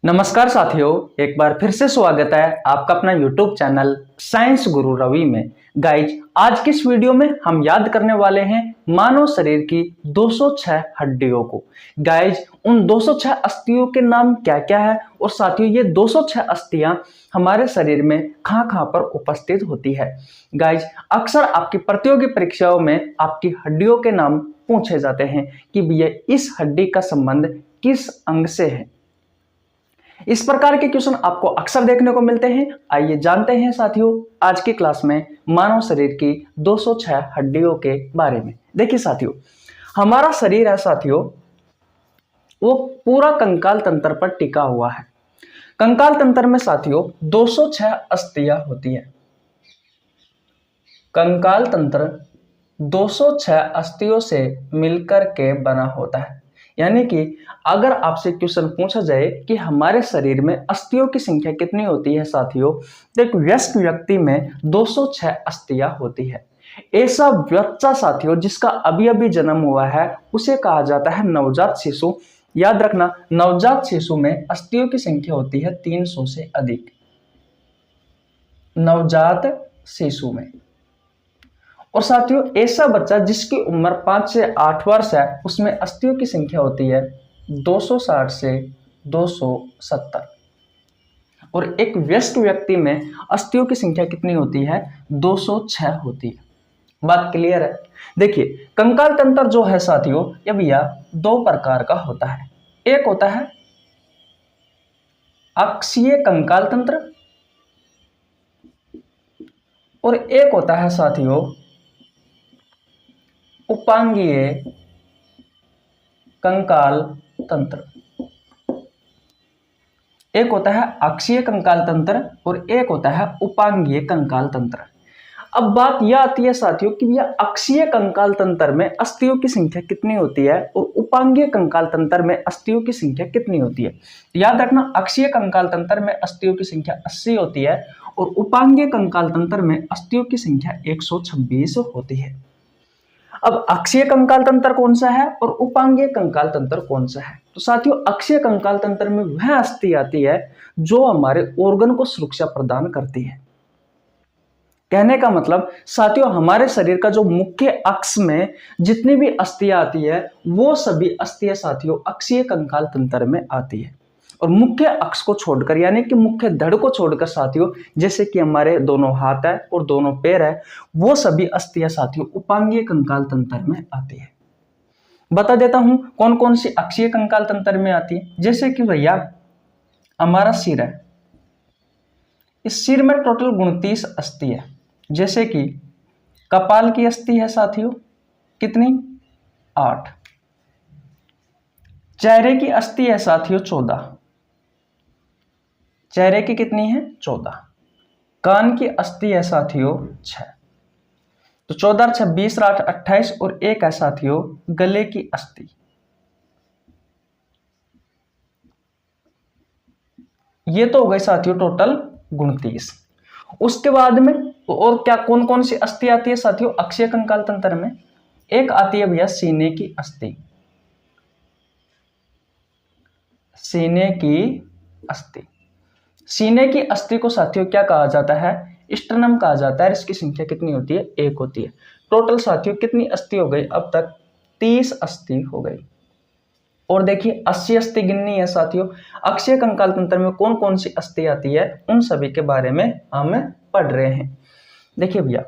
नमस्कार साथियों, एक बार फिर से स्वागत है आपका अपना YouTube चैनल साइंस गुरु रवि में। गाइज, आज की इस वीडियो में हम याद करने वाले हैं मानव शरीर की 206 हड्डियों को। गाइज, उन 206 अस्थियों के नाम क्या क्या है और साथियों ये 206 अस्थियां हमारे शरीर में कहां पर उपस्थित होती है। गाइज, अक्सर आपकी प्रतियोगी परीक्षाओं में आपकी हड्डियों के नाम पूछे जाते हैं कि भैया इस हड्डी का संबंध किस अंग से है। इस प्रकार के क्वेश्चन आपको अक्सर देखने को मिलते हैं। आइए जानते हैं साथियों आज की क्लास में मानव शरीर की 206 हड्डियों के बारे में। देखिए साथियों, हमारा शरीर है साथियों, वो पूरा कंकाल तंत्र पर टिका हुआ है। कंकाल तंत्र में साथियों 206 अस्थियां होती है। कंकाल तंत्र 206 अस्थियों से मिलकर के बना होता है। यानी कि अगर आपसे क्वेश्चन पूछा जाए कि हमारे शरीर में अस्थियों की संख्या कितनी होती है साथियों, तो एक वयस्क व्यक्ति में 206 अस्थियां होती है। ऐसा बच्चा साथियों जिसका अभी अभी जन्म हुआ है उसे कहा जाता है नवजात शिशु। याद रखना, नवजात शिशु में अस्थियों की संख्या होती है 300 से अधिक। नवजात शिशु में। और साथियों ऐसा बच्चा जिसकी उम्र 5 से 8 वर्ष है उसमें अस्थियों की संख्या होती है 260 से 270। और एक वयस्क व्यक्ति में अस्थियों की संख्या कितनी होती है? 206 होती है। बात क्लियर है? देखिए, कंकाल तंत्र जो है साथियों ये भैया दो प्रकार का होता है। एक होता है अक्षीय कंकाल तंत्र और एक होता है साथियों उपांगीय कंकाल तंत्र। एक होता है अक्षीय कंकाल तंत्र और एक होता है उपांगीय कंकाल तंत्र। अब बात यह आती है साथियों कि यह अक्षीय कंकाल तंत्र में अस्थियों की संख्या कितनी होती है और उपांगीय कंकाल तंत्र में अस्थियों की संख्या कितनी होती है। याद रखना, अक्षीय कंकाल तंत्र में अस्थियों की संख्या 80 होती है और उपांगीय कंकाल तंत्र में अस्थियों की संख्या 126 होती है। अब अक्षीय कंकाल तंत्र कौन सा है और उपांगीय कंकाल तंत्र कौन सा है? तो साथियों अक्षीय कंकाल तंत्र में वह अस्थि आती है जो हमारे ऑर्गन को सुरक्षा प्रदान करती है। कहने का मतलब साथियों हमारे शरीर का जो मुख्य अक्ष में जितनी भी अस्थियां आती है वो सभी अस्थियां साथियों अक्षीय कंकाल तंत्र में आती है। और मुख्य अक्ष को छोड़कर यानी कि मुख्य धड़ को छोड़कर साथियों जैसे कि हमारे दोनों हाथ है और दोनों पैर है वो सभी अस्थियां साथियों उपांगीय कंकाल तंत्र में आती है। बता देता हूं कौन कौन सी अक्षीय कंकाल तंत्र में आती है। जैसे कि भैया हमारा सिर है, इस सिर में टोटल 29 अस्थि है। जैसे कि कपाल की अस्थि है साथियों कितनी? 8। चेहरे की अस्थि है साथियों 14। चेहरे की कितनी है? 14। कान की अस्थि है साथियों 6। तो 14, 26, 8, 28 और एक है साथियों गले की अस्थि। ये तो हो गए साथियों टोटल 29। उसके बाद में और क्या कौन कौन सी अस्थि आती है साथियों अक्षीय कंकाल तंत्र में? एक आती है भैया सीने की अस्थि। सीने की अस्थि। सीने की अस्थि को साथियों क्या कहा जाता है? स्टर्नम कहा जाता है। इसकी संख्या कितनी होती है? 1 होती है। टोटल साथियों कितनी अस्थि हो गई अब तक? 30 अस्थि हो गई। और देखिए 80 अस्थि गिननी है साथियों। अक्षीय कंकाल तंत्र में कौन कौन सी अस्थि आती है उन सभी के बारे में हम पढ़ रहे हैं। देखिए भैया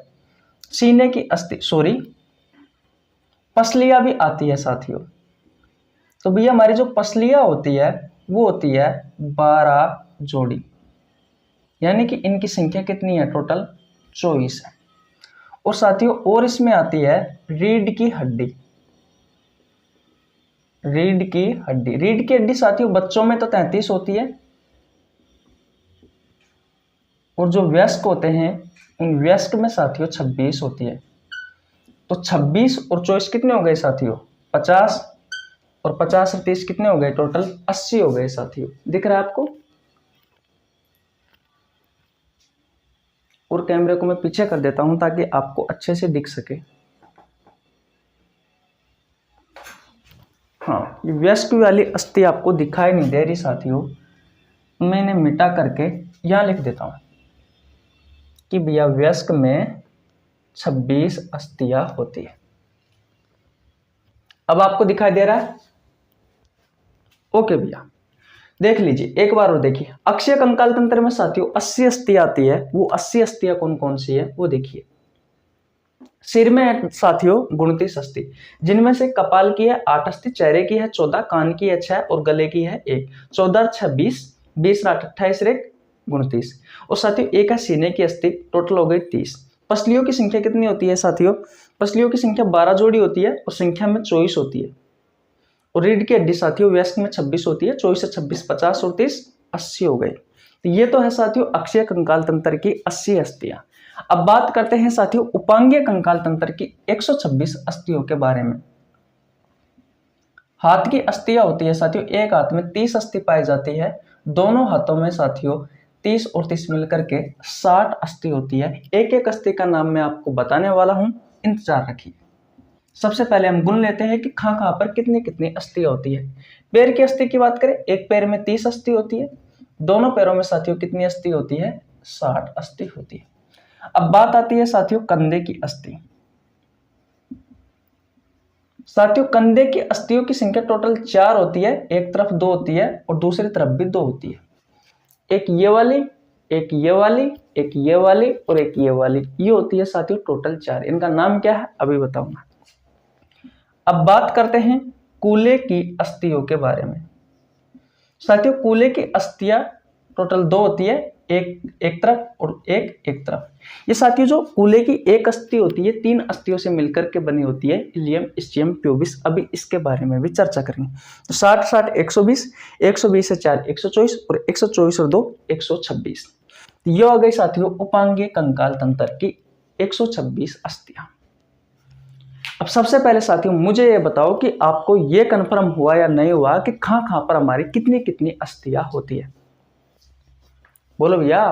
सीने की अस्थि पसलियां भी आती है साथियों। तो भैया हमारी जो पसलियां होती है वो होती है 12 जोड़ी। यानी कि इनकी संख्या कितनी है? टोटल 24 है। और साथियों और इसमें आती है रीढ़ की हड्डी। रीढ़ की हड्डी। रीढ़ की हड्डी साथियों बच्चों में तो 33 होती है और जो वयस्क होते हैं उन वयस्क में साथियों 26 होती है। तो 26 और 24 कितने हो गए साथियों? 50। और 50 और 30 कितने हो गए? टोटल 80 हो गए साथियों। दिख रहा है आपको? और कैमरे को मैं पीछे कर देता हूं ताकि आपको अच्छे से दिख सके। हाँ, ये वयस्क वाली अस्थि आपको दिखाई नहीं दे रही साथियों। मैं इन्हें मिटा करके यहां लिख देता हूं कि भैया वयस्क में 26 अस्थियां होती है। अब आपको दिखाई दे रहा है? ओके भैया, देख लीजिए एक बार और देखिए। अक्षीय कंकाल तंत्र में साथियों 80 अस्थियां आती है। वो 80 अस्थियां कौन कौन सी है वो देखिए। सिर में है साथियों 29 अस्थि, जिनमें से कपाल की है 8 अस्थि, चेहरे की है 14, कान की है 6 और गले की है 1। 14 6 20, 20 8 28 1 29। और साथियों एक है सीने की अस्थि, टोटल हो गई 30। पसलियों की संख्या कितनी होती है साथियों? पसलियों की संख्या 12 जोड़ी होती है और संख्या में 24 होती है। और रीढ़ की हड्डी साथियों वयस्क में 26 होती है। 24 से 26 50 और 30 80 हो गई। तो ये तो है साथियों अक्षीय कंकाल तंत्र की 80 अस्थियां। अब बात करते हैं साथियों उपांगीय कंकाल तंत्र की 126 अस्थियों के बारे में। हाथ की अस्थियां होती है साथियों, एक हाथ में 30 अस्थि पाई जाती है। दोनों हाथों में साथियों 30 और 30 मिलकर के 60 अस्थि होती है। एक एक अस्थि का नाम मैं आपको बताने वाला हूं, इंतजार रखिए। सबसे पहले हम गुण लेते हैं कि कहां पर कितनी कितनी अस्थियां होती है। पैर की अस्थि की बात करें, एक पैर में 30 अस्थि होती है। दोनों पैरों में साथियों कितनी अस्थि होती है? 60 अस्थि होती है। अब बात आती है साथियों कंधे की अस्थि। साथियों कंधे की अस्थियों की संख्या टोटल 4 होती है। एक तरफ 2 होती है और दूसरी तरफ भी 2 होती है। एक ये वाली, एक ये वाली, एक ये वाली और एक ये वाली, ये होती है साथियों टोटल 4। इनका नाम क्या है अभी बताऊंगा। अब बात करते हैं कूल्हे की अस्थियों के बारे में। साथियों कूल्हे की अस्थियां टोटल 2 होती है, एक तरफ और एक तरफ। ये साथियों जो कूल्हे की एक अस्थि होती है 3 अस्थियों से मिलकर के बनी होती है, इलियम स्चियम प्यूबिस। अभी इसके बारे में भी चर्चा करेंगे। तो 60 60 120, 120 से 4 124 और 124 और 2 126। ये हो गई साथियों उपांगीय कंकाल तंत्र की 126 अस्थियां। अब सबसे पहले साथियों मुझे ये बताओ कि आपको ये कंफर्म हुआ या नहीं हुआ कि कहां पर हमारी कितनी कितनी अस्थियां होती है? बोलो भैया।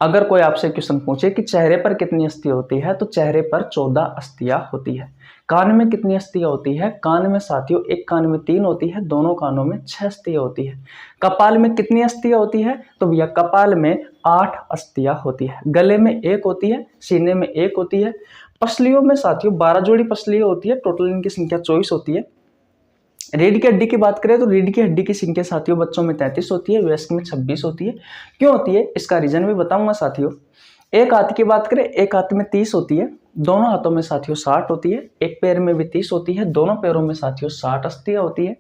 अगर कोई आपसे क्वेश्चन पूछे कि चेहरे पर कितनी अस्थियां होती है, तो चेहरे पर 14 अस्थियां होती है। कान में कितनी अस्थियां होती है? कान में साथियों एक कान में 3 होती है, दोनों कानों में 6 अस्थियां होती है। कपाल में कितनी अस्थियां होती है? तो भैया कपाल में 8 अस्थियां होती है। गले में 1 होती है, सीने में 1 होती है। पसलियों में साथियों 12 जोड़ी पसलियां होती है, टोटल इनकी संख्या 24 होती है। रीढ़ की हड्डी की बात करें तो रीढ़ की हड्डी की संख्या साथियों बच्चों में 33 होती है, वयस्क में 26 होती है। क्यों होती है इसका रीजन भी बताऊंगा साथियों। एक हाथ की बात करें, एक हाथ में 30 होती है, दोनों हाथों में साथियों 60 होती है। एक पैर में भी 30 होती है, दोनों पैरों में साथियों 60 अस्थियां होती है।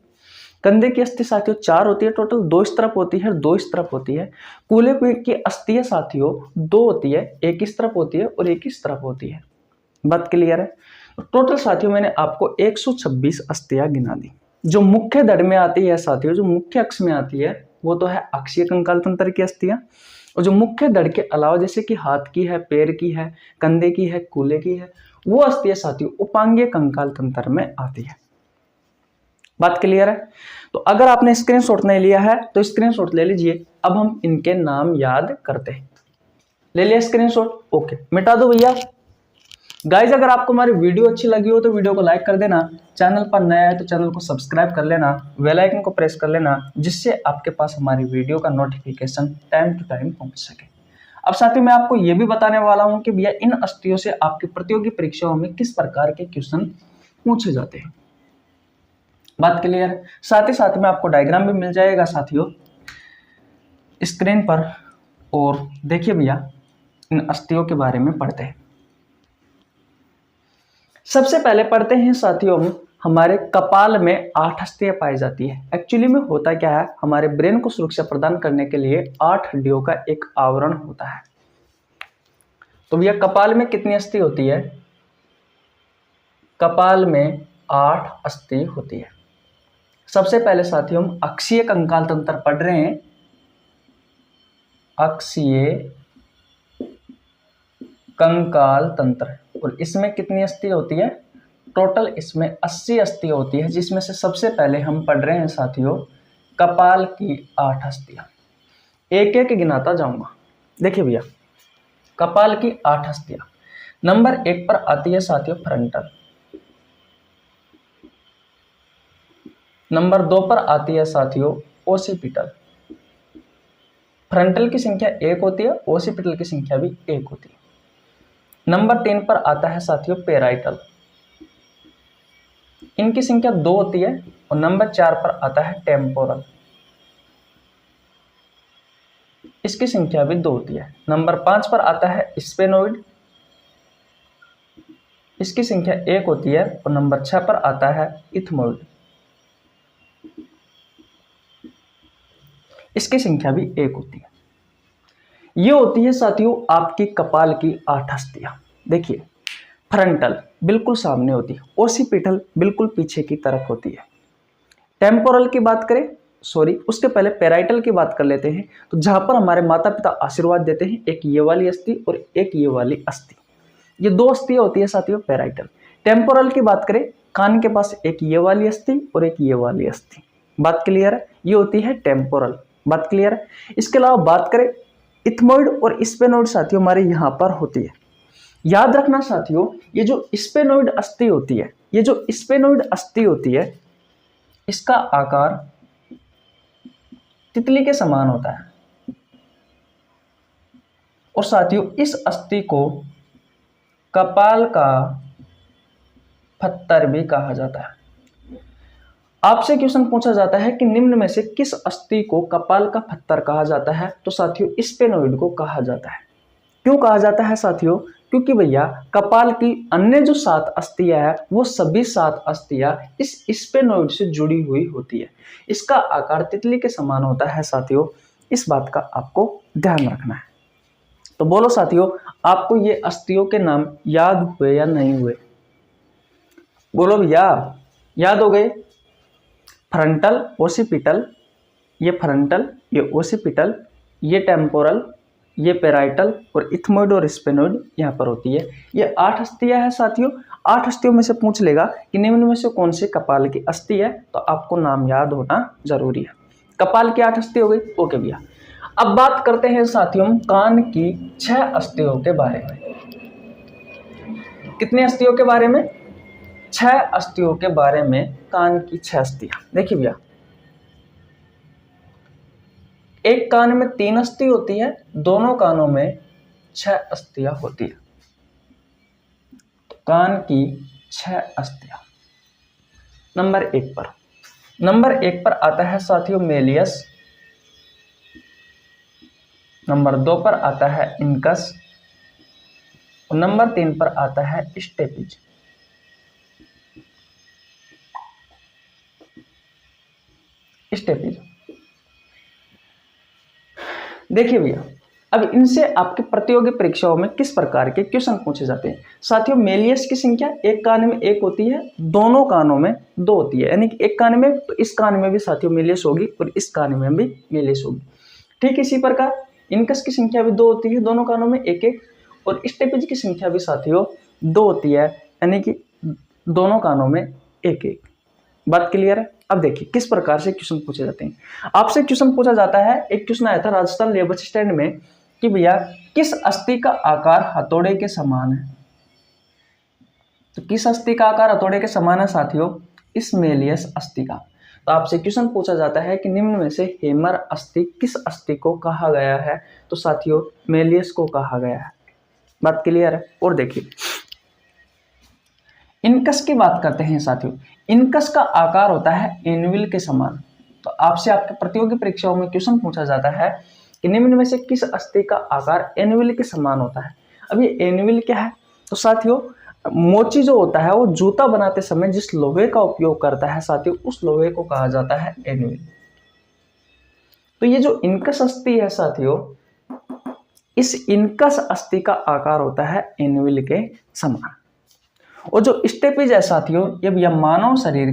कंधे की अस्थि साथियों 4 होती है, टोटल 2 इस तरफ होती है, 2 इस तरफ होती है। कूल्हे की अस्थियां साथियों 2 होती है, एक इस तरफ होती है और एक इस तरफ होती है। बात क्लियर है? टोटल साथियों मैंने आपको 126 अस्थियां गिना दी। जो मुख्य धड़ में आती है साथियों, जो मुख्य अक्ष में आती है वो तो है अक्षीय कंकाल तंत्र की अस्थियां। और जो मुख्य धड़ के अलावा जैसे कि हाथ की है, पैर की है, कंधे की है, कूल्हे की है, वो अस्थियां साथियों उपांगीय कंकाल तंत्र में आती है। बात क्लियर है? तो अगर आपने स्क्रीनशॉट नहीं लिया है तो स्क्रीनशॉट ले लीजिए। अब हम इनके नाम याद करते हैं। ले लिया स्क्रीनशॉट? ओके, मिटा दो भैया। गाइज अगर आपको हमारी वीडियो अच्छी लगी हो तो वीडियो को लाइक कर देना। चैनल पर नया है तो चैनल को सब्सक्राइब कर लेना, बेल आइकन को प्रेस कर लेना, जिससे आपके पास हमारी वीडियो का नोटिफिकेशन टाइम टू टाइम पहुंच सके। अब साथ ही मैं आपको ये भी बताने वाला हूं कि भैया इन अस्थियों से आपकी प्रतियोगी परीक्षाओं में किस प्रकार के क्वेश्चन पूछे जाते हैं। बात क्लियर है? साथ ही साथ में आपको डायग्राम भी मिल जाएगा साथियों स्क्रीन पर। और देखिए भैया इन अस्थियों के बारे में पढ़ते हैं। सबसे पहले पढ़ते हैं साथियों हमारे कपाल में 8 अस्थियां पाई जाती है। एक्चुअली में होता क्या है, हमारे ब्रेन को सुरक्षा प्रदान करने के लिए 8 हड्डियों का एक आवरण होता है। तो भैया कपाल में कितनी अस्थि होती है? कपाल में 8 अस्थि होती है। सबसे पहले साथियों हम अक्षीय कंकाल तंत्र पढ़ रहे हैं। अक्षीय कंकाल तंत्र, और इसमें कितनी अस्थि होती है? टोटल इसमें 80 अस्थि होती है, जिसमें से सबसे पहले हम पढ़ रहे हैं साथियों कपाल की 8 अस्थियां। एक एक गिनाता जाऊंगा। देखिए भैया कपाल की 8 अस्थियां। नंबर 1 पर आती है साथियों फ्रंटल। नंबर 2 पर आती है साथियों ओसिपिटल। फ्रंटल की संख्या 1 होती है, ओसिपिटल की संख्या भी 1 होती है। नंबर 3 पर आता है साथियों पेराइटल, इनकी संख्या 2 होती है। और नंबर 4 पर आता है टेम्पोरल, इसकी संख्या भी 2 होती है। नंबर 5 पर आता है स्पेनोइड, इसकी संख्या 1 होती है। और नंबर 6 पर आता है इथमोइड, इसकी संख्या भी 1 होती है। ये होती है साथियों आपकी कपाल की 8 अस्थियां। देखिए, फ्रंटल बिल्कुल सामने होती है, ओसिपिटल बिल्कुल पीछे की तरफ होती है। टेम्पोरल की बात करें, उसके पहले पेराइटल की बात कर लेते हैं। तो जहां पर हमारे माता पिता आशीर्वाद देते हैं, एक ये वाली अस्थि और एक ये वाली अस्थि, ये 2 अस्थियां होती है साथियों पेराइटल। टेम्पोरल की बात करें, कान के पास एक ये वाली अस्थि और एक ये वाली अस्थि। बात क्लियर है? ये होती है टेम्पोरल। बात क्लियर है? इसके अलावा बात करें इथमोइड और स्पेनोइड साथियों हमारे यहां पर होती है। याद रखना साथियों, ये जो स्पेनोइड अस्थि होती है, ये जो स्पेनोइड अस्थि होती है, इसका आकार तितली के समान होता है। और साथियों इस अस्थि को कपाल का पत्थर भी कहा जाता है। आपसे क्वेश्चन पूछा जाता है कि निम्न में से किस अस्थि को कपाल का पत्थर कहा जाता है? तो साथियों स्पेनोइड को कहा जाता है। क्यों कहा जाता है साथियों? क्योंकि भैया कपाल की अन्य जो 7 अस्थियां है, वो सभी 7 अस्थियां इस स्पेनोइड से जुड़ी हुई होती है। इसका आकार तितली के समान होता है साथियों, इस बात का आपको ध्यान रखना है। तो बोलो साथियों, आपको ये अस्थियों के नाम याद हुए या नहीं हुए? बोलो भैया, याद हो गए? फ्रंटल, ओसिपिटल, ये फ्रंटल, ये ओसिपिटल, ये टेम्पोरल, ये पेराइटल और इथमोइड और स्पेनोइड यहाँ पर होती है। ये 8 अस्थियां है साथियों। 8 अस्थियों में से पूछ लेगा कि निम्न में से कौन से कपाल की अस्थि है, तो आपको नाम याद होना जरूरी है। कपाल की 8 अस्थि हो गई, ओके भैया। अब बात करते हैं साथियों कान की 6 अस्थियों के बारे में। कितनी अस्थियों के बारे में? 6 अस्थियों के बारे में, कान की 6 अस्थियां। देखिए भैया, एक कान में 3 अस्थि होती है, दोनों कानों में 6 अस्थियां होती है। तो कान की 6 अस्थियां। नंबर 1 पर आता है साथियों मेलियस। नंबर 2 पर आता है इनकस। और नंबर 3 पर आता है स्टेपिज। देखिए भैया, अब इनसे आपके प्रतियोगी परीक्षाओं में किस प्रकार के क्वेश्चन पूछे जाते हैं? साथियों मेलियस की संख्या एक कान में 1 होती है, दोनों कानों में 2 होती है। यानी कि एक कान में, तो इस कान में भी साथियों मेलियस होगी और इस कान में भी मेलियस होगी। ठीक इसी प्रकार इनकस की संख्या भी 2 होती है, दोनों कानों में 1-1। और स्टेपिज की संख्या भी साथियों 2 होती है, यानी कि दोनों कानों में 1-1। बात क्लियर है? अब देखिए किस प्रकार से क्वेश्चन पूछे जाते हैं। आपसे क्वेश्चन पूछा जाता है, एक क्वेश्चन आया था राजस्थान लेबर बस स्टैंड में कि भैया किस अस्थि का आकार हथौड़े के समान है? तो किस अस्थि का आकार हथौड़े के समान है साथियों? इस मेलियस अस्थि का। तो आपसे क्वेश्चन पूछा जाता है कि निम्न में से हेमर अस्थि किस अस्थि को कहा गया है? तो साथियों मेलियस को कहा गया है। बात क्लियर है? और देखिए इनकस की बात करते हैं साथियों। इनकस का आकार होता है एनविल के समान। तो आपसे आपके प्रतियोगी परीक्षाओं में क्वेश्चन पूछा जाता है कि निम्न में से किस अस्थि का आकार एनविल के समान होता है? अब ये एनविल क्या है? तो साथियों मोची जो होता है वो जूता बनाते समय जिस लोहे का उपयोग करता है साथियों, उस लोहे को कहा जाता है एनविल। तो ये जो इनकस अस्थि है साथियों, इस इनकस अस्थि का आकार होता है एनविल के समान। और जो स्टेपिज है साथियों, ये भैया मानव शरीर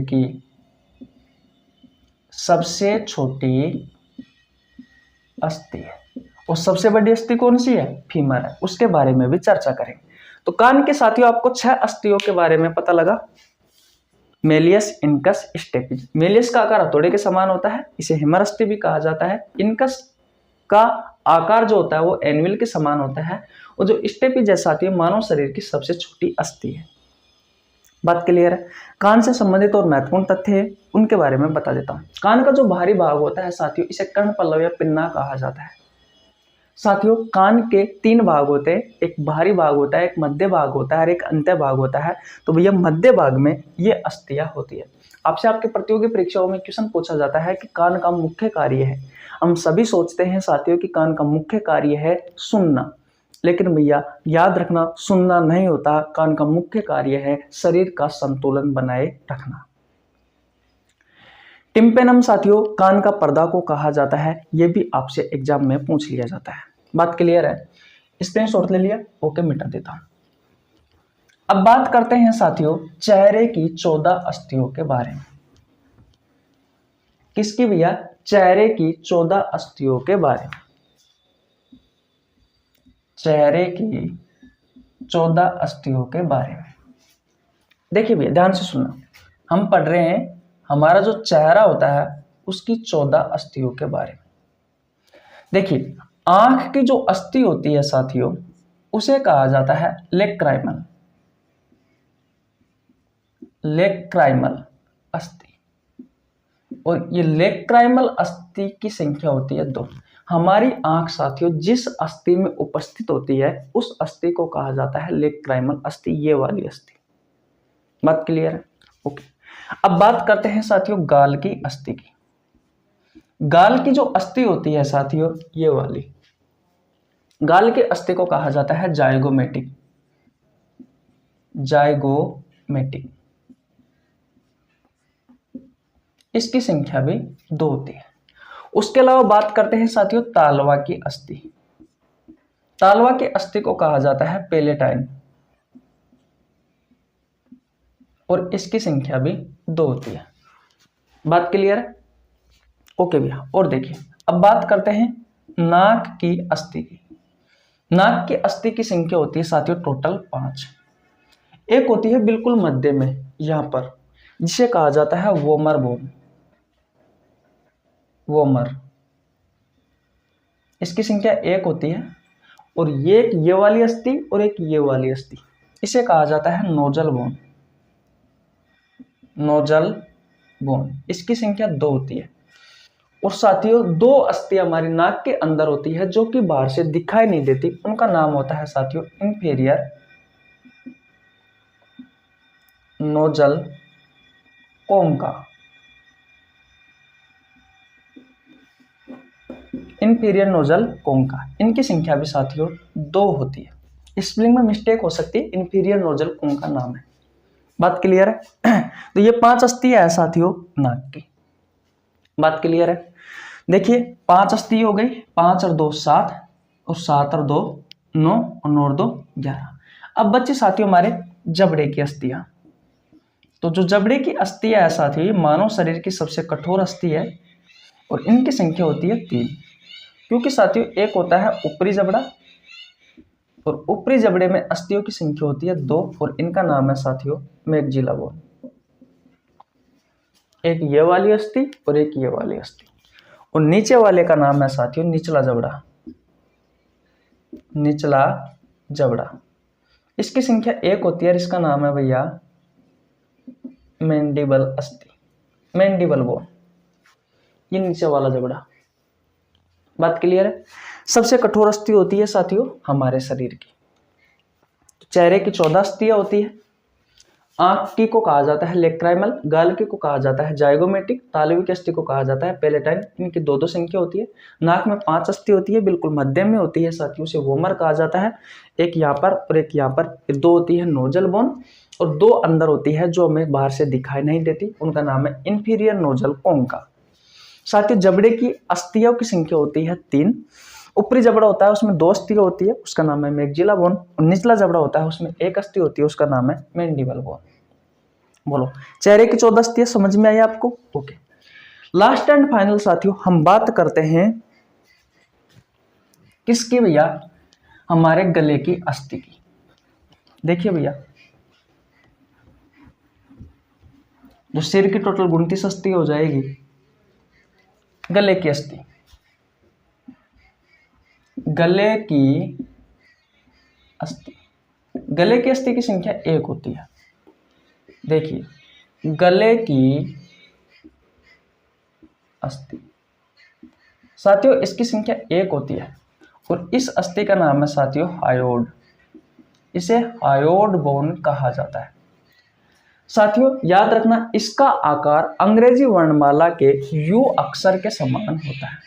की सबसे छोटी अस्थि है। और सबसे बड़ी अस्थि कौन सी है? फीमर है। उसके बारे में भी चर्चा करेंगे। तो कान के साथियों आपको 6 अस्थियों के बारे में पता लगा। Méliès, incus, stapes. मेलियस का आकार हथौड़े के समान होता है, इसे हेमर अस्थि भी कहा जाता है। इनकस का आकार जो होता है वो एनविल के समान होता है। और जो स्टेपिज है साथियों मानव शरीर की सबसे छोटी अस्थि है। बात क्लियर है। कान से संबंधित और महत्वपूर्ण तथ्य है उनके बारे में बता देता हूँ। कान का जो बाहरी भाग होता है साथियों, इसे कर्ण पल्लव या पिन्ना कहा जाता है। साथियों कान के 3 भाग होते हैं, एक बाहरी भाग होता है, एक मध्य भाग होता है और एक अंत्य भाग होता है। तो भैया मध्य भाग में ये अस्थियां होती है। आपसे आपके प्रतियोगी परीक्षाओं में क्वेश्चन पूछा जाता है कि कान का मुख्य कार्य है। हम सभी सोचते हैं साथियों कि कान का मुख्य कार्य है सुनना, लेकिन भैया याद रखना सुनना नहीं होता, कान का मुख्य कार्य है शरीर का संतुलन बनाए रखना। टिम्पेनम साथियों कान का पर्दा को कहा जाता है, यह भी आपसे एग्जाम में पूछ लिया जाता है। बात क्लियर है, स्क्रीनशॉट ले लिया, ओके मिटा देता हूं। अब बात करते हैं साथियों चेहरे की 14 अस्थियों के बारे में। किसकी भैया? चेहरे की 14 अस्थियों के बारे में। चेहरे की 14 अस्थियों के बारे में देखिए भैया ध्यान से सुनना, हम पढ़ रहे हैं हमारा जो चेहरा होता है उसकी 14 अस्थियों के बारे में। देखिए आंख की जो अस्थि होती है साथियों उसे कहा जाता है लेक्राइमल, लेक्राइमल अस्थि। और ये लेक्राइमल अस्थि की संख्या होती है 2। हमारी आंख साथियों जिस अस्थि में उपस्थित होती है उस अस्थि को कहा जाता है लेक्राइमल अस्थि, ये वाली अस्थि। बात क्लियर है? ओके। अब बात करते हैं साथियों गाल की अस्थि की। गाल की जो अस्थि होती है साथियों ये वाली, गाल के अस्थि को कहा जाता है जाइगोमेटिक, जाइगोमेटिक। इसकी संख्या भी 2 होती है। उसके अलावा बात करते हैं साथियों तालवा की अस्थि। तालवा की अस्थि को कहा जाता है पेलेटाइन और इसकी संख्या भी 2 होती है। बात क्लियर है? ओके भैया। और देखिए अब बात करते हैं नाक की अस्थि की। नाक की अस्थि की संख्या होती है साथियों टोटल 5। एक होती है बिल्कुल मध्य में यहां पर, जिसे कहा जाता है वोमर बोन, वोमर। इसकी संख्या 1 होती है। और ये वाली अस्थि और एक ये वाली अस्थि, इसे कहा जाता है नोजल बोन, नोजल बोन। इसकी संख्या 2 होती है। और साथियों 2 अस्थि हमारी नाक के अंदर होती है जो कि बाहर से दिखाई नहीं देती, उनका नाम होता है साथियों इंफीरियर नोजल कोंका, इंफीरियर नोजल कोंका। इनकी संख्या भी साथियों 2 होती है। स्पेलिंग में मिस्टेक हो सकती है, इंफीरियर नोजल कोंका नाम है। बात क्लियर है? तो ये 5 अस्थियां है साथियों नाक की। बात क्लियर है? देखिए 5 अस्थि हो गई, 5 और 2 7 और 7 और 2 9 और 9 और 2 11। अब बच्चे साथियों हमारे जबड़े की अस्थियां। तो जो जबड़े की अस्थियां है साथियों ये मानव शरीर की सबसे कठोर अस्थि है और इनकी संख्या होती है 3। क्योंकि साथियों एक होता है ऊपरी जबड़ा और ऊपरी जबड़े में अस्थियों की संख्या होती है 2 और इनका नाम है साथियों मैक्जिला बोन। एक ये वाली अस्थि और एक ये वाली अस्थि। और नीचे वाले का नाम है साथियों निचला जबड़ा, निचला जबड़ा। इसकी संख्या 1 होती है और इसका नाम है भैया मैंडिबल अस्थि, मैंडिबल बोन। ये नीचे वाला जबड़ा। बात क्लियर है? सबसे कठोर अस्थि होती है साथियों हमारे शरीर की। तो चेहरे की 14 अस्थियां होती है। आंख की को कहा जाता है लेक्राइमल, गाल की को कहा जाता है जाइगोमेटिक, तालवी की अस्थि को कहा जाता है पेलेटाइन। इनकी 2 संख्या होती है। नाक में 5 अस्थि होती है, बिल्कुल मध्य में होती है साथियों, से वोमर कहा जाता है। एक यहाँ पर और एक यहाँ पर। 2 होती है नोजल बोन और 2 अंदर होती है जो हमें बाहर से दिखाई नहीं देती, उनका नाम है इंफीरियर नोजल कोंका। साथियों जबड़े की अस्थियों की संख्या होती है 3। ऊपरी जबड़ा होता है उसमें 2 अस्थियां होती है, उसका नाम है मैक्जिला बोन। और निचला जबड़ा होता है उसमें 1 अस्थि होती है, उसका नाम है मैंडिबल बोन। बोलो चेहरे की 14 अस्थियां समझ में आई आपको? ओके। लास्ट एंड फाइनल साथियों हम बात करते हैं किसकी भैया? हमारे गले की अस्थि की। देखिए भैया जो सिर की टोटल 29 अस्थि हो जाएगी, गले की अस्थि, गले की अस्थि, गले की अस्थि की संख्या 1 होती है। देखिए गले की अस्थि साथियों, इसकी संख्या 1 होती है और इस अस्थि का नाम है साथियों हायोड। इसे हायोड बोन कहा जाता है। साथियों याद रखना, इसका आकार अंग्रेजी वर्णमाला के यू अक्षर के समान होता है।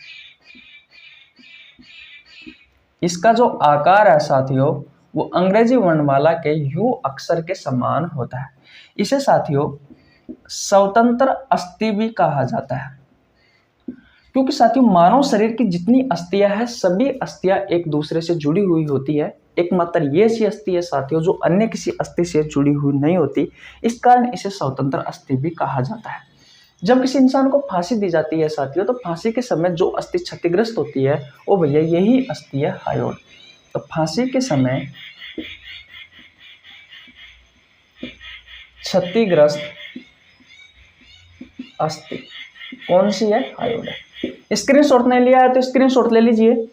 इसका जो आकार है साथियों वो अंग्रेजी वर्णमाला के यू अक्षर के समान होता है। इसे साथियों स्वतंत्र अस्थि भी कहा जाता है, क्योंकि साथियों मानव शरीर की जितनी अस्थियां हैं सभी अस्थियां एक दूसरे से जुड़ी हुई होती है। एकमात्र ये सी अस्थि है साथियों जो अन्य किसी अस्थि से जुड़ी हुई नहीं होती, इस कारण इसे स्वतंत्र अस्थि भी कहा जाता है। जब किसी इंसान को फांसी दी जाती है साथियों, तो फांसी के समय जो अस्थि क्षतिग्रस्त होती है वो भैया यही अस्थि है हायोड। तो फांसी के समय क्षतिग्रस्त अस्थि कौन सी है? हायोड है। स्क्रीनशॉट नहीं लिया है तो स्क्रीनशॉट ले लीजिए।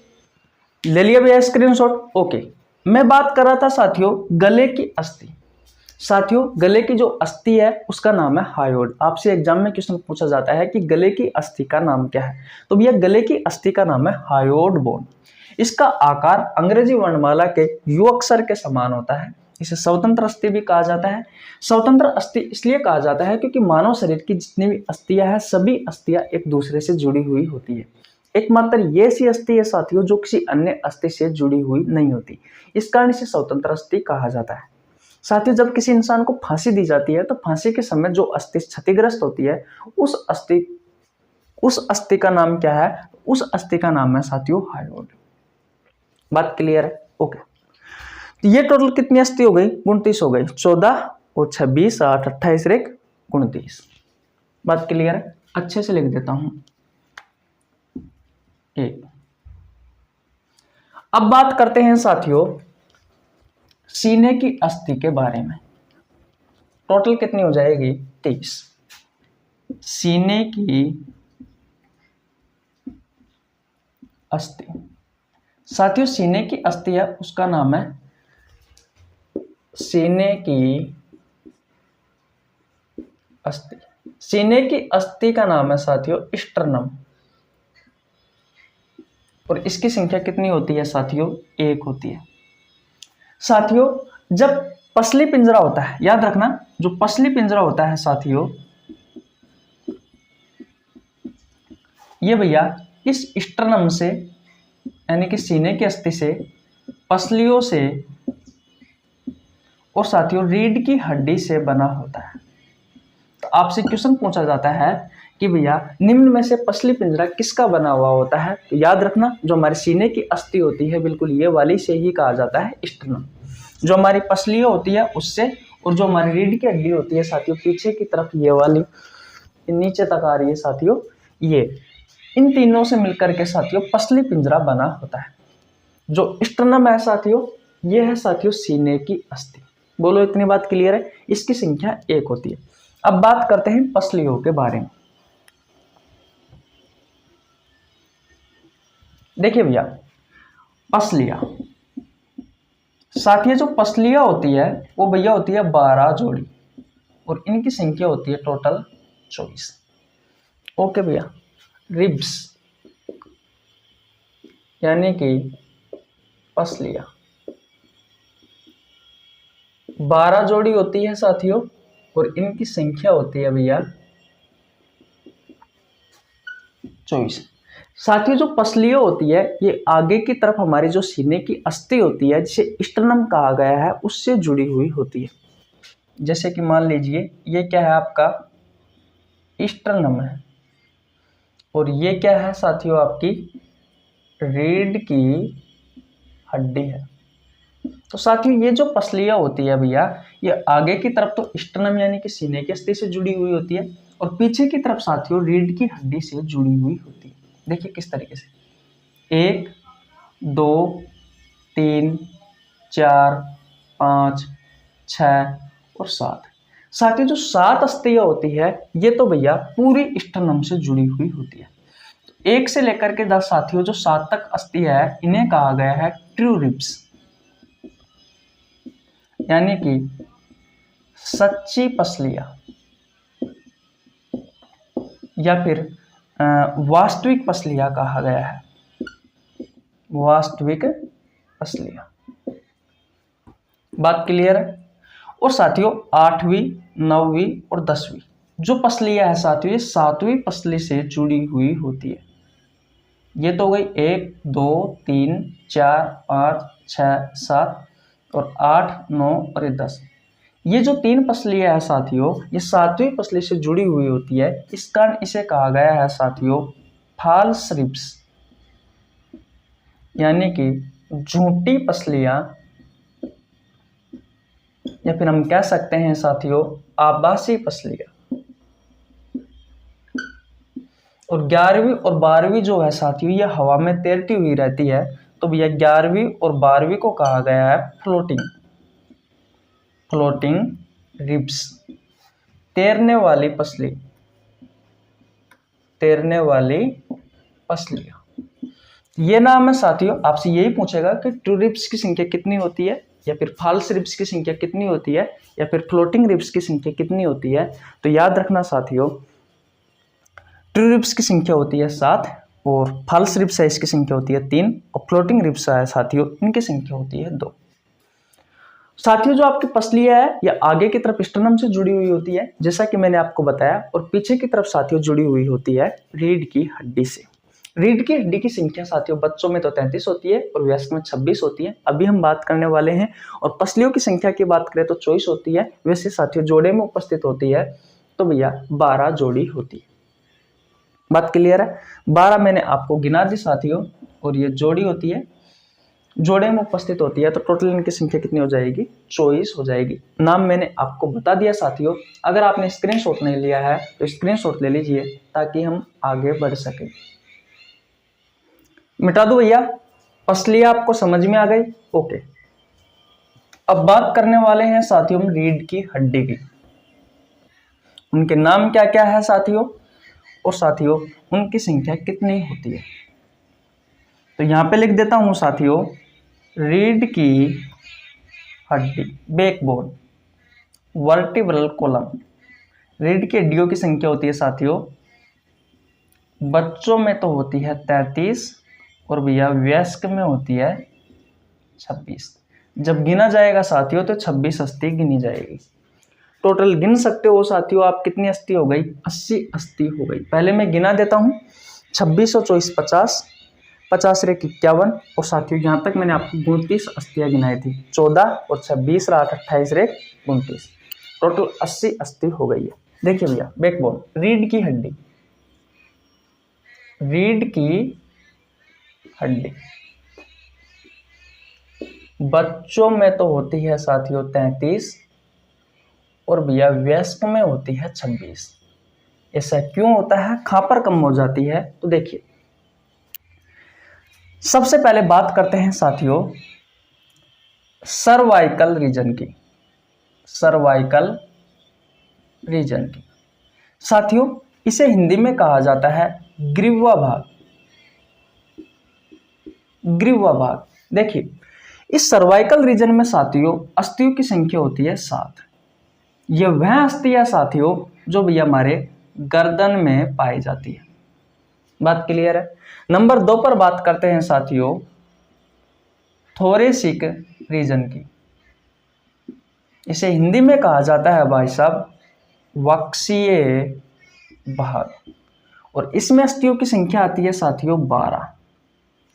ले लिया भैया स्क्रीनशॉट? ओके। मैं बात कर रहा था साथियों गले की अस्थि। साथियों गले की जो अस्थि है उसका नाम है हायोड। आपसे एग्जाम में क्वेश्चन पूछा जाता है कि गले की अस्थि का नाम क्या है, तो भैया गले की अस्थि का नाम है हायोड बोन। इसका आकार अंग्रेजी वर्णमाला के यू अक्षर के समान होता है। इसे स्वतंत्र अस्थि भी कहा जाता है। स्वतंत्र अस्थि इसलिए कहा जाता है क्योंकि मानव शरीर की जितनी भी अस्थियां हैं सभी अस्थियां एक दूसरे से जुड़ी हुई होती है। एकमात्र ये सी अस्थि है साथियों जो किसी अन्य अस्थि से जुड़ी हुई नहीं होती, इस कारण इसे स्वतंत्र अस्थि कहा जाता है। साथियों जब किसी इंसान को फांसी दी जाती है तो फांसी के समय जो अस्थि क्षतिग्रस्त होती है उस अस्थि का नाम क्या है? उस अस्थि का नाम है साथियों हायोड। बात क्लियर है? ओके। तो ये टोटल कितनी अस्थि हो गई? 29 हो गई। 14 और 26 8 28 रेक 29। बात क्लियर है? अच्छे से लिख देता हूं। एक अब बात करते हैं साथियों सीने की अस्थि के बारे में। टोटल कितनी हो जाएगी? 23। सीने की अस्थि साथियों सीने की अस्थि है उसका नाम है सीने की अस्थि। सीने की अस्थि का नाम है साथियों स्टर्नम और इसकी संख्या कितनी होती है साथियों? 1 होती है। साथियों जब पसली पिंजरा होता है, याद रखना जो पसली पिंजरा होता है साथियों ये भैया इस स्टर्नम से यानी कि सीने की अस्थि से, पसलियों से और साथियों रीढ़ की हड्डी से बना होता है। तो आपसे क्वेश्चन पूछा जाता है कि भैया निम्न में से पसली पिंजरा किसका बना हुआ होता है? तो याद रखना जो हमारे सीने की अस्थि होती है बिल्कुल ये वाली से ही कहा जाता है स्टर्नम। जो हमारी पसलियां होती है उससे, और जो हमारी रीढ़ की हड्डी होती है साथियों पीछे की तरफ ये वाली नीचे तक आ रही है साथियों, ये इन तीनों से मिलकर के साथियों पसली पिंजरा बना होता है। जो स्टर्नम है साथियों ये है साथियों सीने की अस्थि। बोलो इतनी बात क्लियर है? इसकी संख्या 1 होती है। अब बात करते हैं पसलियों के बारे में। देखिए भैया पसलियां साथियों जो पसलियां होती है वो भैया होती है 12 जोड़ी और इनकी संख्या होती है टोटल 24। ओके भैया। रिब्स यानी कि पसलियां 12 जोड़ी होती है साथियों और इनकी संख्या होती है भैया 24। साथियों जो पसलियां होती है ये आगे की तरफ हमारी जो सीने की अस्थि होती है जिसे स्टर्नम कहा गया है उससे जुड़ी हुई होती है। जैसे कि मान लीजिए ये क्या है आपका स्टर्नम है और ये क्या है साथियों आपकी रीढ़ की हड्डी है। तो साथियों ये जो पसलियां होती है भैया ये आगे की तरफ तो स्टर्नम यानी कि सीने की अस्थि से जुड़ी हुई होती है और पीछे की तरफ साथियों रीढ़ की हड्डी से जुड़ी हुई होती है। देखिए किस तरीके से 1 2 3 4 5 6 और 7। साथियों जो 7 अस्थियां होती है ये तो भैया पूरी स्टर्नम से जुड़ी हुई होती है। 1 से लेकर के 10 साथियों जो 7 तक अस्थियां है इन्हें कहा गया है ट्रू रिब्स यानी कि सच्ची पसलियां या फिर वास्तविक पसलियां कहा गया है, वास्तविक पसलियां। बात क्लियर है। और साथियों 8वीं 9वीं और 10वीं जो पसलियां है साथियों, ये 7वीं पसली से जुड़ी हुई होती है। ये तो हो गई 1 2 3 4 5 6 7 और 8 9 और ये 10। ये जो 3 पसलियां है साथियों, ये 7वीं पसली से जुड़ी हुई होती है। इस कारण इसे कहा गया है साथियों फॉल्स रिब्स, यानी कि झूठी पसलियां, या फिर हम कह सकते हैं साथियों आभासी पसलियां। और 11वीं और 12वीं जो है साथियों, ये हवा में तैरती हुई रहती है, तो भैया 11वीं और 12वीं को कहा गया है फ्लोटिंग, फ्लोटिंग रिब्स, तैरने वाली पसली, तैरने वाली पसलियां। ये नाम है साथियों, आपसे यही पूछेगा कि ट्रू रिब्स की संख्या कितनी होती है, या फिर फॉल्स रिब्स की संख्या कितनी होती है, या फिर फ्लोटिंग रिब्स की संख्या कितनी होती है। तो याद रखना साथियों, ट्रू रिब्स की संख्या होती है 7 और फॉल्स रिब्स है इसकी संख्या होती है 3 और फ्लोटिंग रिब्स है साथियों इनकी संख्या होती है 2। साथियों जो आपकी पसलियां है ये आगे की तरफ स्टर्नम से जुड़ी हुई होती है जैसा कि मैंने आपको बताया, और पीछे की तरफ साथियों जुड़ी हुई होती है रीढ़ की हड्डी से। रीढ़ की हड्डी की संख्या साथियों बच्चों में तो 33 होती है और वयस्क में 26 होती है, अभी हम बात करने वाले हैं। और पसलियों की संख्या की बात करें तो 24 होती है, वैसे साथियों जोड़े में उपस्थित होती है तो भैया 12 जोड़ी होती है। बात क्लियर है। 12 मैंने आपको गिना दी साथियों, और ये जोड़ी होती है, जोड़े में उपस्थित होती है, तो टोटल इनकी संख्या कितनी हो जाएगी 24 हो जाएगी। नाम मैंने आपको बता दिया साथियों, अगर आपने स्क्रीनशॉट नहीं लिया है तो स्क्रीनशॉट ले लीजिए ताकि हम आगे बढ़ सकें। मिटा दो भैया, पसलियां आपको समझ में आ गई। ओके, अब बात करने वाले हैं साथियों हम रीढ़ की हड्डी की। उनके नाम क्या क्या है साथियों, और साथियों उनकी संख्या कितनी होती है। तो यहां पे लिख देता हूं साथियों, रीढ़ की हड्डी, बैकबोन, वर्टिब्रल कॉलम। रीढ़ की हड्डियों की संख्या होती है साथियों, बच्चों में तो होती है 33 और भैया वयस्क में होती है 26। जब गिना जाएगा साथियों तो 26 अस्थि गिनी जाएगी। टोटल गिन सकते हो साथियों आप, कितनी अस्थि हो गई 80 अस्थि हो गई। पहले मैं गिना देता हूं, 26 और 24 50, 50 रे 51, और साथियों यहाँ तक मैंने आपको 29 अस्थियां गिनाई थी। 14 और 26 रात 28 रे 29, टोटल 80 अस्थि हो गई है। देखिए भैया बैकबोन, रीढ़ की हड्डी, रीढ़ की हड्डी बच्चों में तो होती है साथियों 33 और भैया वयस्क में होती है 26। ऐसा क्यों होता है, खापर कम हो जाती है। तो देखिए सबसे पहले बात करते हैं साथियों सर्वाइकल रीजन की, सर्वाइकल रीजन की। साथियों इसे हिंदी में कहा जाता है ग्रीवा भाग, ग्रीवा भाग। देखिए इस सर्वाइकल रीजन में साथियों अस्थियों की संख्या होती है 7। यह वह अस्थि है साथियों जो भी हमारे गर्दन में पाई जाती है। बात क्लियर है। नंबर 2 पर बात करते हैं साथियों थोरेसिक रीजन की। इसे हिंदी में कहा जाता है भाई साहब वक्षीय भाग, और इसमें अस्थियों की संख्या आती है साथियों 12।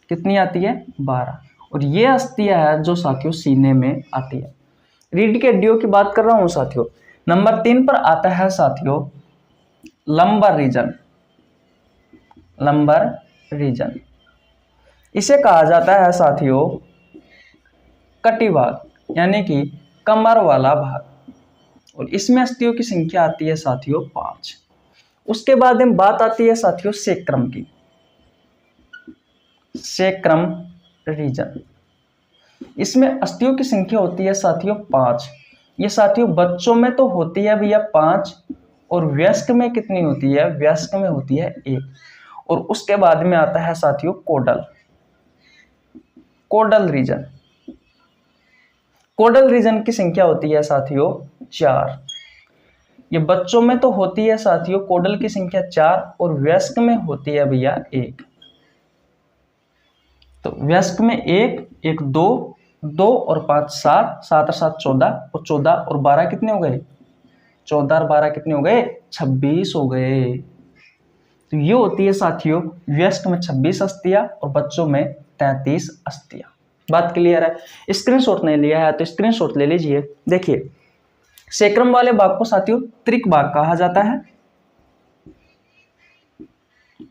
कितनी आती है 12, और ये अस्थियां है जो साथियों सीने में आती है। रीढ़ की हड्डियों की बात कर रहा हूं साथियों। नंबर 3 पर आता है साथियों लंबर रीजन, लंबर रीजन। इसे कहा जाता है साथियों कटी भाग, यानी कि कमर वाला भाग, और इसमें अस्थियों की संख्या आती है साथियों 5। उसके बाद में बात आती है साथियों सेक्रम की, सेक्रम रीजन। इसमें अस्थियों की संख्या होती है साथियों 5। ये साथियों बच्चों में तो होती है भैया 5, और वयस्क में कितनी होती है, वयस्क में होती है 1। और उसके बाद में आता है साथियों कोडल, कोडल रीजन। कोडल रीजन की संख्या होती है साथियों 4। ये बच्चों में तो होती है साथियों कोडल की संख्या 4 और वयस्क में होती है भैया 1। तो वयस्क में 1, 1 2, 2 और 5 7, 7 और 7 14 और 14 और 12 कितने हो गए? 14 और 12 कितने हो गए? 26 हो गए। तो ये होती है साथियों वयस्क में 26 अस्थियां और बच्चों में 33 अस्थियां। बात क्लियर है? स्क्रीनशॉट नहीं लिया है तो स्क्रीनशॉट ले लीजिए। देखिए सेक्रम वाले भाग को साथियों त्रिक भाग कहा जाता है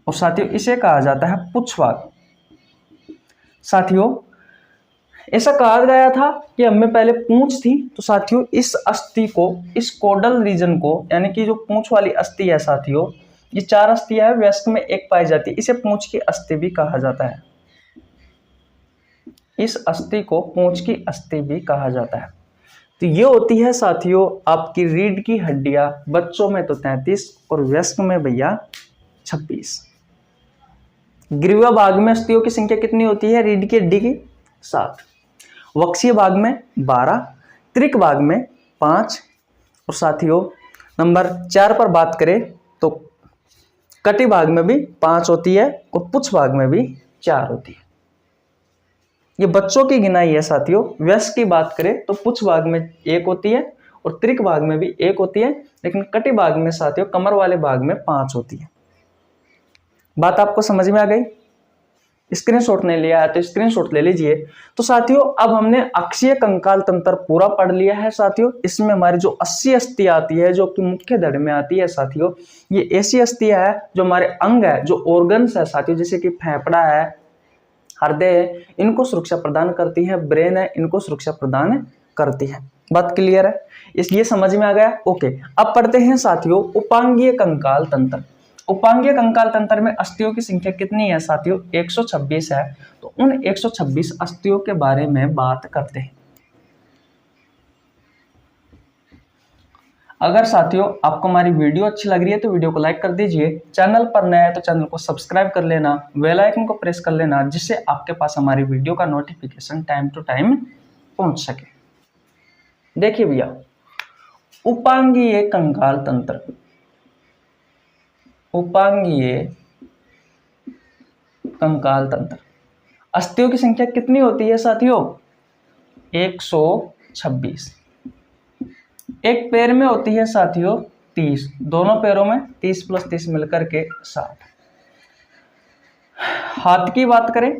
और साथियों इसे कहा जाता है पुच्छ भाग। साथियों ऐसा कहा गया था कि हमें पहले पूंछ थी, तो साथियों इस अस्थि को, इस कोडल रीजन को, यानी कि जो पूंछ वाली अस्थि है साथियों, ये 4 अस्थियां है, वयस्क में 1 पाई जाती है, इसे पूंछ की अस्थि भी कहा जाता है। इस अस्थि को पूंछ की अस्थि भी कहा जाता है। तो ये होती है साथियों आपकी रीढ़ की हड्डियां, बच्चों में तो 33 और वयस्क में भैया 26। ग्रीवा भाग में अस्थियों की संख्या कितनी होती है रीढ़ की हड्डी की? 7। वक्षीय भाग में 12, त्रिक भाग में 5 और साथियों नंबर 4 पर बात करें तो कटी भाग में भी 5 होती है और पुच्छ भाग में भी 4 होती है। ये बच्चों की गिनाई है साथियों। वयस्क की बात करें तो पुच्छ भाग में 1 होती है और त्रिक भाग में भी 1 होती है, लेकिन कटी भाग में साथियों कमर वाले भाग में 5 होती है। बात आपको समझ में आ गई? स्क्रीनशॉट नहीं लिया है तो स्क्रीनशॉट ले लीजिए। तो साथियों अब हमने अक्षीय कंकाल तंत्र पूरा पढ़ लिया है साथियों। इसमें हमारी जो 80 अस्थि आती है जो कि मुख्य धड़ में आती है साथियों, ये ऐसी अस्थियां है जो हमारे अंग है, जो ऑर्गन्स है साथियों, जैसे कि फेफड़ा है, हृदय है, इनको सुरक्षा प्रदान करती है, ब्रेन है, इनको सुरक्षा प्रदान करती है। बात क्लियर है? ये समझ में आ गया? ओके। अब पढ़ते हैं साथियों उपांगीय कंकाल तंत्र। उपांगीय कंकाल तंत्र में अस्थियों की संख्या कितनी है साथियों? 126 है। तो उन 126 अस्थियों के बारे में बात करते हैं। अगर साथियों आपको हमारी वीडियो अच्छी लग रही है तो वीडियो को लाइक कर दीजिए। चैनल पर नया है तो चैनल को सब्सक्राइब कर लेना, बेल आइकन को प्रेस कर लेना, जिससे आपके पास हमारी वीडियो का नोटिफिकेशन टाइम टू टाइम पहुंच सके। देखिए भैया उपांगीय कंकाल तंत्र, उपांगीय कंकाल तंत्र, अस्थियों की संख्या कितनी होती है साथियों? 126। एक पैर में होती है साथियों 30, दोनों पैरों में 30 + 30 मिलकर के 60। हाथ की बात करें,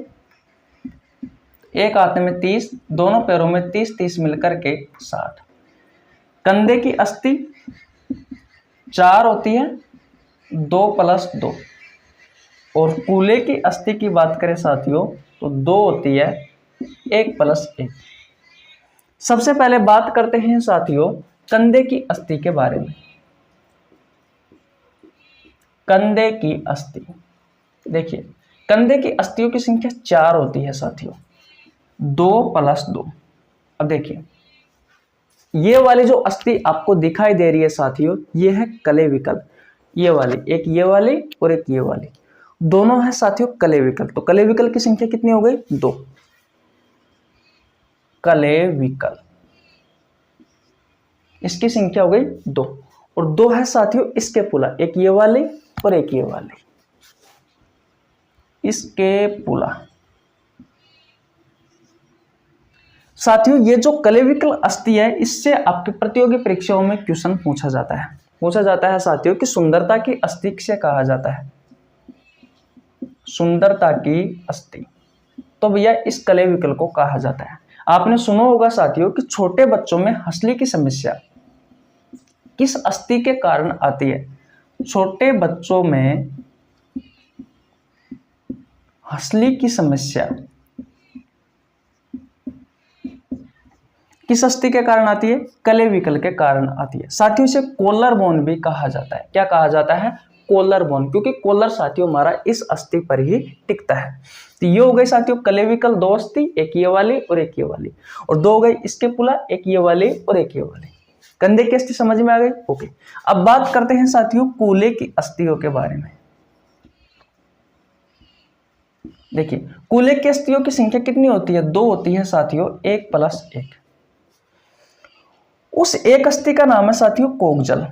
एक हाथ में 30, दोनों पैरों में 30 30 मिलकर के 60। कंधे की अस्थि 4 होती है, 2 + 2। और कूल्हे की अस्थि की बात करें साथियों तो 2 होती है, 1 + 1। सबसे पहले बात करते हैं साथियों कंधे की अस्थि के बारे में। कंधे की अस्थि, देखिए कंधे की अस्थियों की संख्या 4 होती है साथियों, 2 + 2। अब देखिए ये वाली जो अस्थि आपको दिखाई दे रही है साथियों, ये है कलेविकल। ये वाली, एक ये वाली और एक ये वाली, दोनों है साथियों कलेविकल। तो कलेविकल की संख्या कितनी हो गई? 2। कलेविकल इसकी संख्या हो गई 2। और 2 है साथियों स्कैपुला, एक ये वाली और एक ये वाली, स्कैपुला। साथियों ये जो कलेविकल अस्थि है, इससे आपकी प्रतियोगी परीक्षाओं में क्वेश्चन पूछा जाता है साथियों कि सुंदरता की अस्थि किसे कहा जाता है? सुंदरता की अस्थि, तो भैया इस कलेविकल को कहा जाता है। आपने सुना होगा साथियों कि छोटे बच्चों में हंसली की समस्या किस अस्थि के कारण आती है? छोटे बच्चों में हंसली की समस्या किस अस्थि के कारण आती है? कलेविकल के कारण आती है। साथियों इसे कोलर बोन भी कहा जाता है। क्या कहा जाता है? कोलर बोन, क्योंकि कोलर साथियों हमारा इस अस्थि पर ही टिकता है। तो ये हो गई साथियों कलेविकल 2 अस्थि, एक ये वाली और एक ये वाली, और 2 हो गई स्कैपुला, एक ये वाली और एक ये वाली। कंधे की अस्थि समझ में आ गई? ओके। अब बात करते हैं साथियों कूल्हे की अस्थियों के बारे में। देखिए कूल्हे की अस्थियों की संख्या कितनी होती है? 2 होती है साथियों, 1 + 1। उस एक अस्थि का नाम है साथियों कोकजल।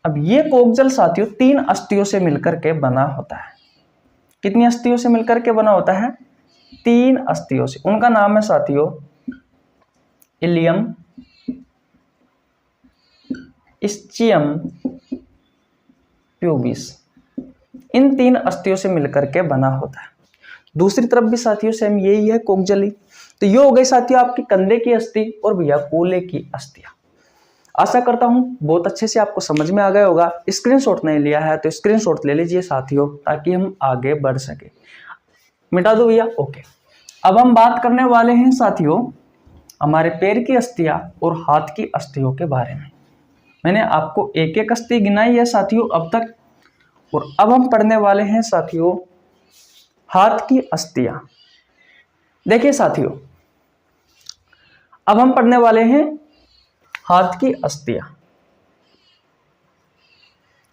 अब ये कोकजल साथियों 3 अस्थियों से मिलकर के बना होता है। कितनी अस्थियों से मिलकर के बना होता है? 3 अस्थियों से। उनका नाम है साथियों इलियम, इस्चियम, प्यूबिस। इन 3 अस्थियों से मिलकर के बना होता है। दूसरी तरफ भी साथियों सेम यही है, कोकजली। तो ये हो गई साथियों आपकी कंधे की अस्थि और भैया कूल्हे की अस्थियां। आशा करता हूं बहुत अच्छे से आपको समझ में आ गया होगा। स्क्रीनशॉट नहीं लिया है तो स्क्रीनशॉट ले लीजिए साथियों, ताकि हम आगे बढ़ सके। मिटा दो भैया, ओके। अब हम बात करने वाले हैं साथियों हमारे पैर की अस्थियां और हाथ की अस्थियों के बारे में। मैंने आपको एक एक अस्थि गिनाई है साथियों अब तक, और अब हम पढ़ने वाले हैं साथियों हाथ की अस्थियां। देखिए साथियों, अब हम पढ़ने वाले हैं हाथ की अस्थियां।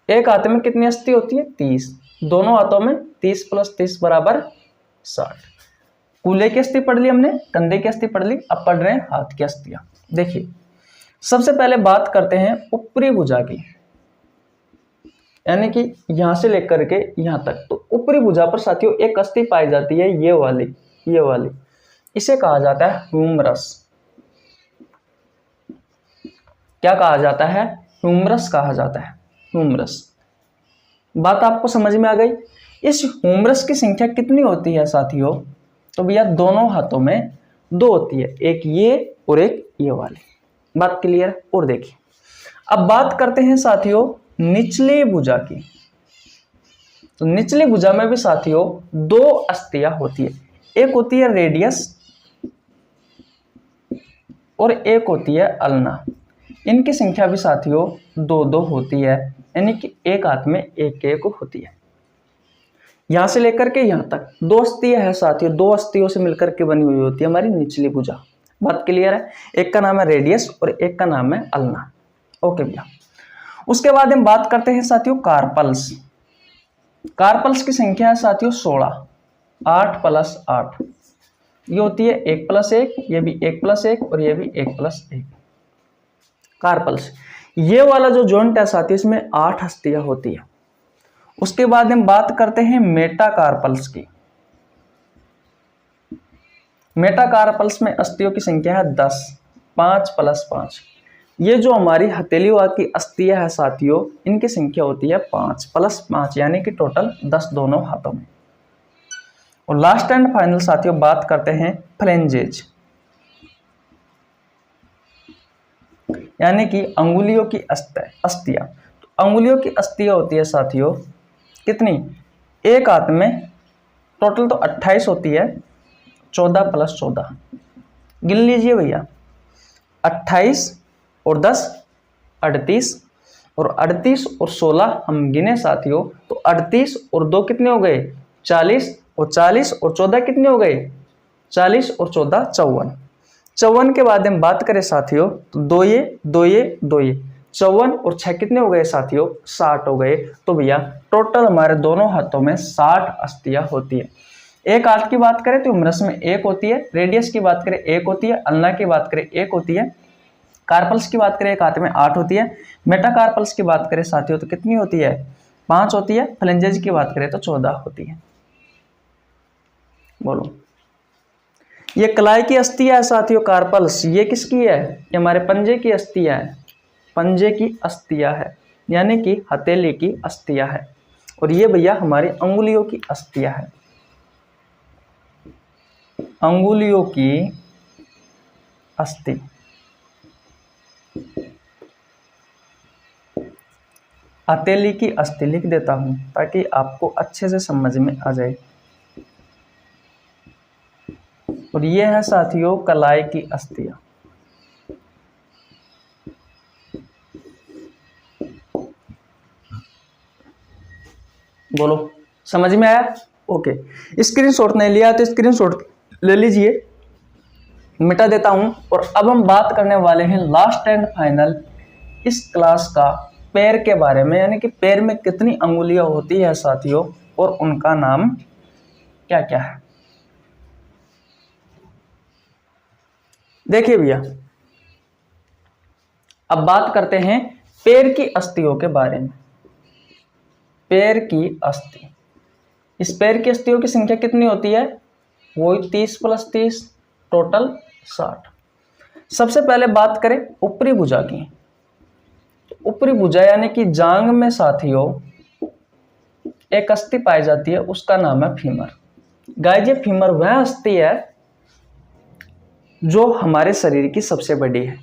एक हाथ में कितनी अस्थि होती है? 30। दोनों हाथों में 30 + 30 = 60। कूल्हे की अस्थि पढ़ ली हमने, कंधे की अस्थि पढ़ ली, अब पढ़ रहे हैं हाथ की अस्थियां। देखिए सबसे पहले बात करते हैं ऊपरी भुजा की, यानी कि यहां से लेकर के यहां तक। तो ऊपरी भुजा पर साथियों एक अस्थि पाई जाती है, ये वाली। इसे कहा जाता है ह्यूमरस। क्या कहा जाता है? ह्यूमरस कहा जाता है, ह्यूमरस। बात आपको समझ में आ गई? इस ह्यूमरस की संख्या कितनी होती है साथियों? तो भैया दोनों हाथों में 2 होती है, एक ये और एक ये वाली। बात क्लियर? और देखिए अब बात करते हैं साथियों निचली भुजा की। तो निचली भुजा में भी साथियों 2 अस्थियां होती है, एक होती है रेडियस और एक होती है अल्ना। इनकी संख्या भी साथियों 2-2 होती है, यानी कि एक हाथ में एक एक होती है। यहां से लेकर के यहां तक 2 अस्थियां है साथियों, 2 अस्थियों से मिलकर के बनी हुई होती है हमारी निचली भुजा। बात क्लियर है? एक का नाम है रेडियस और एक का नाम है अल्ना। ओके भैया। उसके बाद हम बात करते हैं साथियों कार्पल्स। कार्पल्स की संख्या है साथियों 16, 8 + 8। ये होती है 1 + 1, ये भी 1 + 1 और ये भी 1 + 1। कार्पल्स, ये वाला जो जॉइंट है साथियों इसमें 8 अस्थियां होती है। उसके बाद हम बात करते हैं मेटाकार्पल्स की। मेटाकार्पल्स में अस्थियों की संख्या है 10, 5 + 5। ये जो हमारी हथेलियों की अस्थियां है साथियों, इनकी संख्या होती है 5 + 5, यानी कि टोटल 10 दोनों हाथों में। और लास्ट एंड फाइनल साथियों बात करते हैं फ्लेंजेज, यानी कि अंगुलियों की अस्थियां। तो अंगुलियों की अस्थियां होती है साथियों कितनी? एक हाथ में टोटल तो 28 होती है, 14 + 14 गिन लीजिए भैया। 28 और 10 38, और 38 और 16 हम गिने साथियों, तो 38 और 2 कितने हो गए? 40, और 40 और 14 कितने हो गए? 40 और 14 54। 54 के बाद हम बात करें साथियों तो 2 ये 2 ये 2 ये 54 और 6 कितने हो गए साथियों? 60 हो गए। तो भैया टोटल हमारे दोनों हाथों में 60 अस्थियां होती है। एक हाथ की बात करें तो ह्यूमरस में 1 होती है, रेडियस की बात करें 1 होती है, अल्ना की बात करें 1 होती है, कार्पल्स की बात करें एक हाथ में 8 होती है, मेटाकार्पल्स की बात करें साथियों तो कितनी होती है? 5 होती है, फ्लेंजेज की बात करें तो 14 होती है। बोलो, ये कलाई की अस्थियां है साथियों कार्पल्स, ये किसकी है? ये हमारे पंजे की अस्थियां है, पंजे की अस्थियां है, यानी कि हथेली की अस्थियां है। और ये भैया हमारी अंगुलियों की अस्थियां है, अंगुलियों की अस्थि। हथेली की अस्थि लिख देता हूं ताकि आपको अच्छे से समझ में आ जाए। और ये है साथियों कलाई की अस्थियां। बोलो, समझ में आया? ओके। स्क्रीनशॉट नहीं लिया तो स्क्रीनशॉट ले लीजिए, मिटा देता हूं। और अब हम बात करने वाले हैं लास्ट एंड फाइनल इस क्लास का पैर के बारे में, यानी कि पैर में कितनी अंगुलियां होती है साथियों और उनका नाम क्या क्या है। देखिए भैया अब बात करते हैं पैर की अस्थियों के बारे में। पैर की अस्थि, इस पैर की अस्थियों की संख्या कितनी होती है? वही 30 + 30 टोटल 60। सबसे पहले बात करें ऊपरी भुजा की। ऊपरी भुजा यानी कि जांग में साथियों एक अस्थि पाई जाती है, उसका नाम है फीमर। गाइस ये फीमर वह अस्थि है जो हमारे शरीर की सबसे बड़ी है।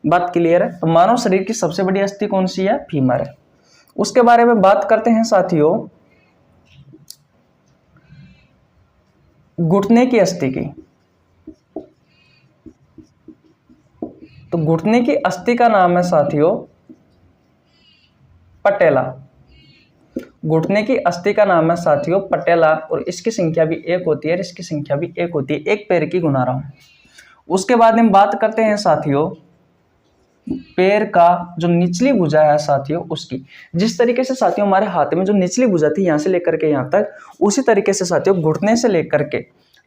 बात क्लियर है? तो मानव शरीर की सबसे बड़ी अस्थि कौन सी है? फीमर है। उसके बारे में बात करते हैं साथियों घुटने की अस्थि की। तो घुटने की अस्थि का नाम है साथियों पटेला। घुटने की अस्थि का नाम है साथियों पटेला, और इसकी संख्या भी 1 होती है और इसकी संख्या भी 1 होती है। एक पैर की गुना रहा हूं। उसके बाद हम बात करते हैं साथियों पैर का जो निचली भुजा है साथियों उसकी। जिस तरीके से साथियों हमारे हाथ में जो निचली भुजा थी यहां से लेकर के यहां तक, उसी तरीके से साथियों घुटने से लेकर के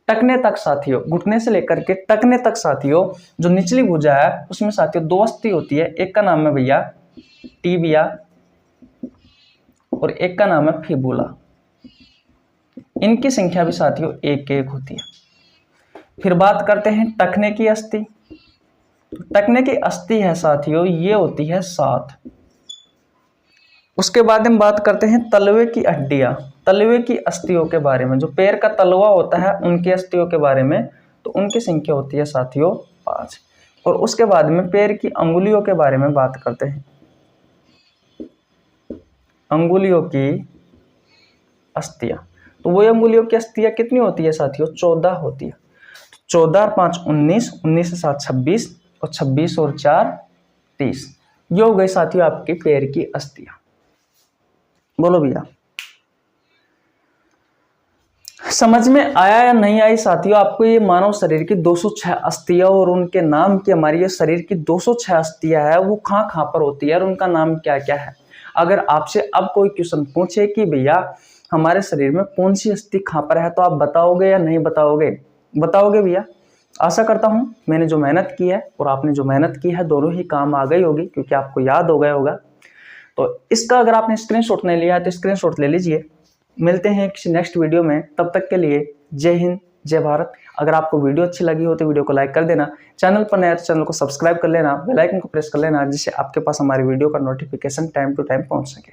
टखने तक साथियों, घुटने से लेकर के टखने तक साथियों जो निचली भुजा है उसमें साथियों 2 अस्थि होती है। एक का नाम है भैया टीबिया और एक का नाम है फिबुला। इनकी संख्या भी साथियों 1-1 होती है। फिर बात करते हैं टखने की अस्थि। टखने की अस्थि है साथियों ये होती है 7। उसके बाद हम बात करते हैं तलवे की हड्डियां। तलवे की अस्थियों के बारे में, जो पैर का तलवा होता है उनकी अस्थियों के बारे में, तो उनकी संख्या होती है साथियों 5। और उसके बाद में पैर की अंगुलियों के बारे में बात करते हैं। अंगुलियों की अस्थियां, तो वो अंगुलियों की अस्थियां कितनी होती है साथियों? 14 होती है। 14 और 5 19, 19 से 7 26 और 26 और 4 30। ये हो गई साथियों आपकी पैर की अस्थियां। बोलो भैया समझ में आया या नहीं आई साथियों आपको? ये मानव शरीर की 206 अस्थियां और उनके नाम की, हमारी ये शरीर की 206 अस्थियां है वो कहां कहां पर होती है और उनका नाम क्या क्या है। अगर आपसे अब कोई क्वेश्चन पूछे कि भैया हमारे शरीर में कौन सी अस्थि कहां पर है, तो आप बताओगे या नहीं बताओगे? बताओगे भैया? आशा करता हूं मैंने जो मेहनत की है और आपने जो मेहनत की है दोनों ही काम आ गई होगी, क्योंकि आपको याद हो गया होगा। तो इसका अगर आपने स्क्रीनशॉट नहीं लिया है तो स्क्रीनशॉट ले लीजिए। मिलते हैं किसी नेक्स्ट वीडियो में, तब तक के लिए जय हिंद जय भारत। अगर आपको वीडियो अच्छी लगी हो तो वीडियो को लाइक कर देना, चैनल पर नया तो चैनल को सब्सक्राइब कर लेना, बेल आइकन को प्रेस कर लेना, जिससे आपके पास हमारी वीडियो का नोटिफिकेशन टाइम टू टाइम पहुंच सके।